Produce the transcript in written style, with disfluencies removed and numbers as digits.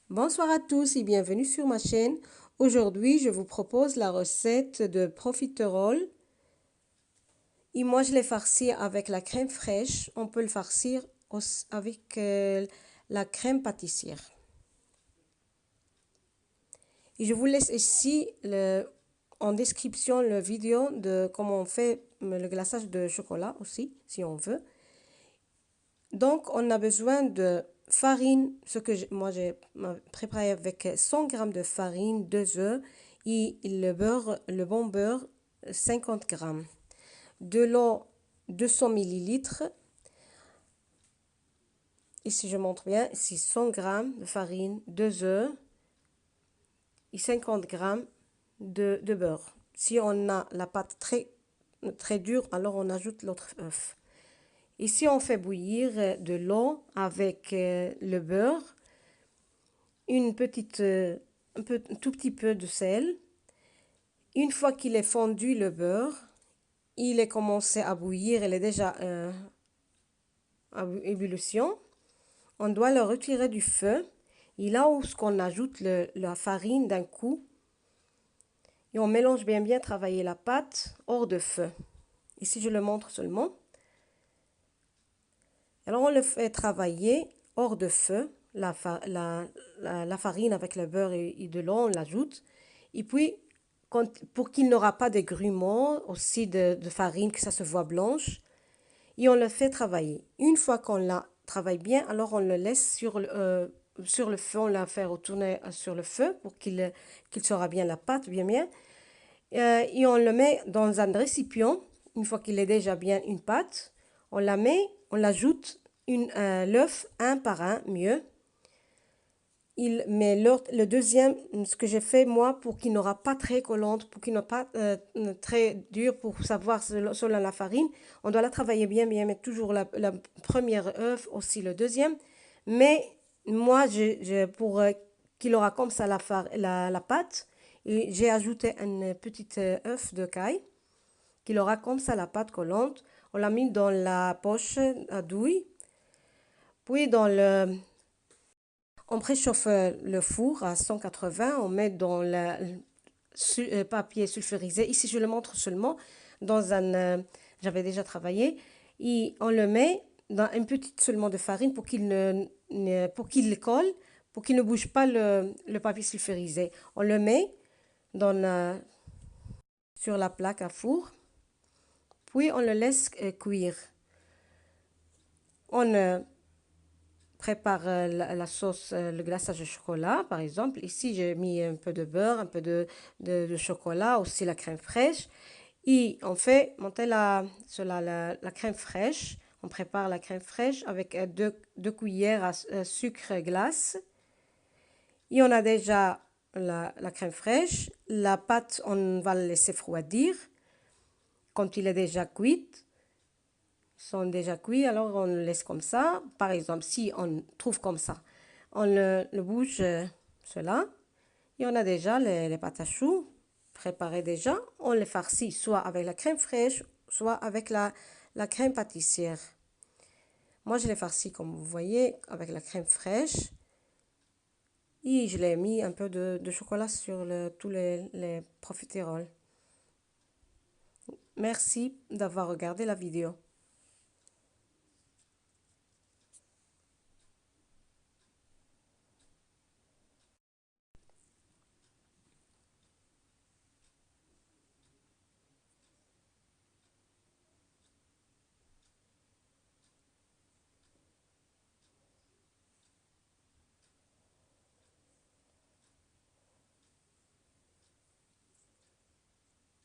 Bonsoir à tous et bienvenue sur ma chaîne. Aujourd'hui, je vous propose la recette de profiterole. Et moi, je l'ai farci avec la crème fraîche. On peut le farcir avec la crème pâtissière. Et je vous laisse ici en description la vidéo de comment on fait le glaçage de chocolat aussi, si on veut. Donc, on a besoin de farine, moi j'ai préparé avec 100 g de farine, 2 œufs et le beurre, le bon beurre, 50 g. De l'eau, 200 ml. Ici, je montre bien, ici 100 g de farine, 2 œufs et 50 g de beurre. Si on a la pâte très dure, alors on ajoute l'autre œuf. Ici, on fait bouillir de l'eau avec le beurre, un tout petit peu de sel. Une fois qu'il est fondu le beurre, il est commencé à bouillir, il est déjà à ébullition. On doit le retirer du feu. Et là où on ajoute la farine d'un coup, et on mélange bien travailler la pâte hors de feu. Ici, je le montre seulement. Alors, on le fait travailler hors de feu, la farine avec le beurre et de l'eau, on l'ajoute. Et puis, pour qu'il n'aura pas de grumeaux, aussi de farine, que ça se voit blanche, et on le fait travailler. Une fois qu'on la travaille bien, alors on le laisse sur le feu, on la fait retourner sur le feu pour qu'il sera bien la pâte, bien. Et on le met dans un récipient. Une fois qu'il est déjà bien une pâte, on la met, on l'ajoute l'œuf un par un, mieux. Mais le deuxième, ce que j'ai fait moi, pour qu'il n'aura pas très collante, pour qu'il n'aura pas très dur, pour savoir selon la farine, on doit la travailler bien, mettre toujours la première œuf, aussi le deuxième. Mais moi, pour qu'il aura comme ça la pâte, j'ai ajouté un petit œuf de caille, qu'il aura comme ça la pâte collante. On l'a mis dans la poche à douille. Puis on préchauffe le four à 180, on met dans le papier sulfurisé. Ici, je le montre seulement dans j'avais déjà travaillé. Et on le met dans une petite seulement de farine pour qu'il colle, pour qu'il ne bouge pas le papier sulfurisé. On le met sur la plaque à four, puis on le laisse cuire. On prépare la sauce, le glaçage de chocolat, par exemple. Ici, j'ai mis un peu de beurre, un peu de chocolat, aussi la crème fraîche. Et on fait monter la crème fraîche. On prépare la crème fraîche avec 2 cuillères à sucre glace. Et on a déjà la crème fraîche. La pâte, on va la laisser refroidir. Quand il est déjà cuit, sont déjà cuits, alors on le laisse comme ça. Par exemple, si on trouve comme ça, on le bouge cela et on a déjà les pâtes à choux préparées déjà. On les farcit soit avec la crème fraîche, soit avec la crème pâtissière. Moi, je les farcis comme vous voyez avec la crème fraîche et je l'ai mis un peu de chocolat sur tous les profiteroles. Merci d'avoir regardé la vidéo.